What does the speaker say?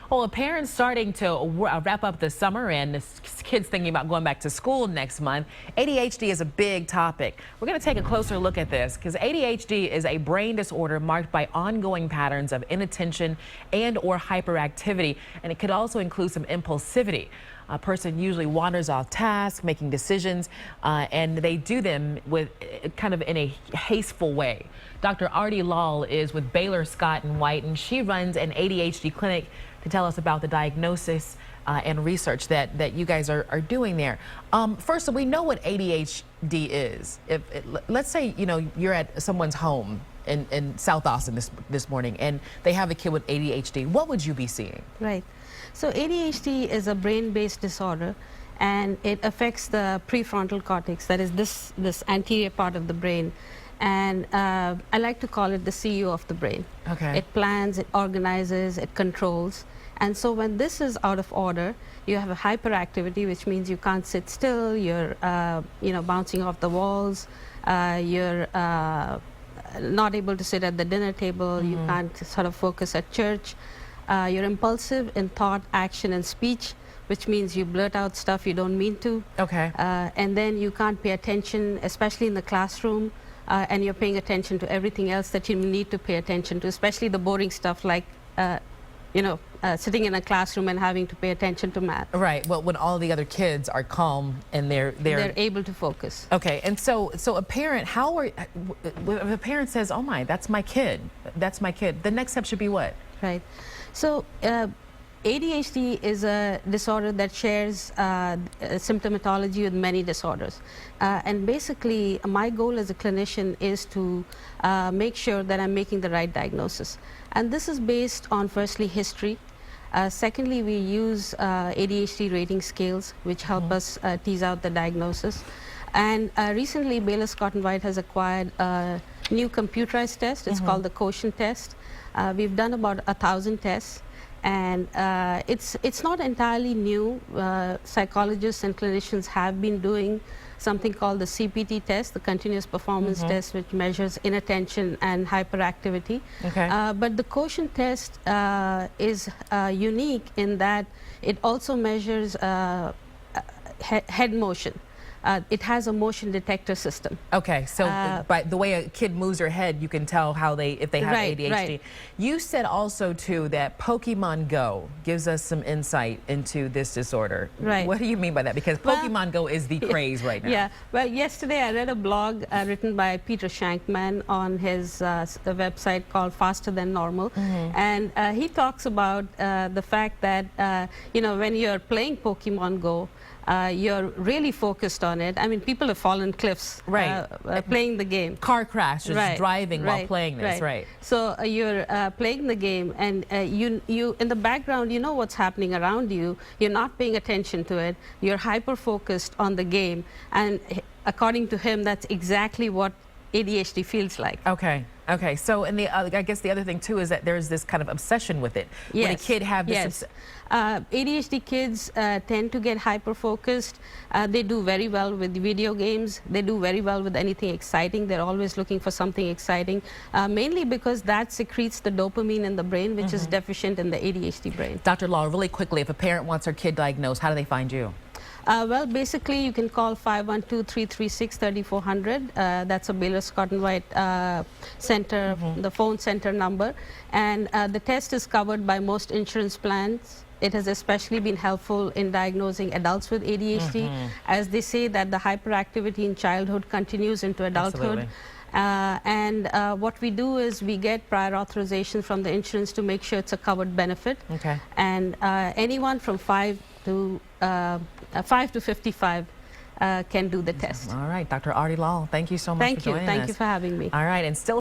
Well, parents starting to wrap up the summer and the kids thinking about going back to school next month. ADHD is a big topic. We're going to take a closer look at this because ADHD is a brain disorder marked by ongoing patterns of inattention and or hyperactivity, and it could also include some impulsivity. A person usually wanders off task, making decisions, and they do them with kind of in a hasteful way. Dr. Arti Lal is with Baylor Scott and White, and she runs an ADHD clinic to tell us about the diagnosis and research that you guys are doing there. First, we know what ADHD is. Let's say you're at someone's home in South Austin this morning, and they have a kid with ADHD. What would you be seeing? Right. So ADHD is a brain-based disorder, and it affects the prefrontal cortex, that is this anterior part of the brain. And I like to call it the CEO of the brain. Okay. It plans, it organizes, it controls. And so when this is out of order, you have a hyperactivity, which means you can't sit still, you're bouncing off the walls, you're not able to sit at the dinner table, you can't sort of focus at church. You're impulsive in thought, action, and speech, which means you blurt out stuff you don't mean to. Okay. And then you can't pay attention, especially in the classroom, and you're paying attention to everything else that you need to pay attention to, especially the boring stuff like, sitting in a classroom and having to pay attention to math. Right. Well, when all the other kids are calm and they're able to focus. Okay. And so a parent, if a parent says, "Oh my, that's my kid," the next step should be what? Right. So ADHD is a disorder that shares symptomatology with many disorders. And basically, my goal as a clinician is to make sure that I'm making the right diagnosis. And this is based on, firstly, history. Secondly, we use ADHD rating scales, which help us tease out the diagnosis. And recently, Baylor Scott and White has acquired a new computerized test. It's called the quotient test. We've done about 1,000 tests. And it's not entirely new. Psychologists and clinicians have been doing something called the CPT test, the continuous performance test, which measures inattention and hyperactivity. Okay. But the quotient test is unique in that it also measures head motion. It has a motion detector system. Okay, so by the way a kid moves their head, you can tell if they have ADHD. Right. You said also too that Pokemon Go gives us some insight into this disorder. Right. What do you mean by that? Because Pokemon Go is the craze right now. Yeah. Well, yesterday I read a blog written by Peter Shankman on his website called Faster Than Normal, and he talks about the fact that when you're playing Pokemon Go, you're really focused on it. I mean, people have fallen cliffs playing the game. Car crashes, driving while playing this, right? So you're playing the game, and you in the background, you know what's happening around you. You're not paying attention to it. You're hyper-focused on the game, and according to him, that's exactly what ADHD feels like. Okay. Okay, so and I guess the other thing too is that there's this kind of obsession with it. Yes. When a kid have this. Yes. ADHD kids tend to get hyper-focused. They do very well with video games. They do very well with anything exciting. They're always looking for something exciting, mainly because that secretes the dopamine in the brain, which is deficient in the ADHD brain. Dr. Law, really quickly, if a parent wants their kid diagnosed, how do they find you? Well, basically, you can call 512-336-3400. That's a Baylor Scott and White center, the phone center number. And the test is covered by most insurance plans. It has especially been helpful in diagnosing adults with ADHD, as they say that the hyperactivity in childhood continues into adulthood. What we do is we get prior authorization from the insurance to make sure it's a covered benefit. Okay. And anyone from 5 to 55 can do the test. All right, Dr. Arti Lal, thank you so much for joining us. Thank you for having me. All right, and still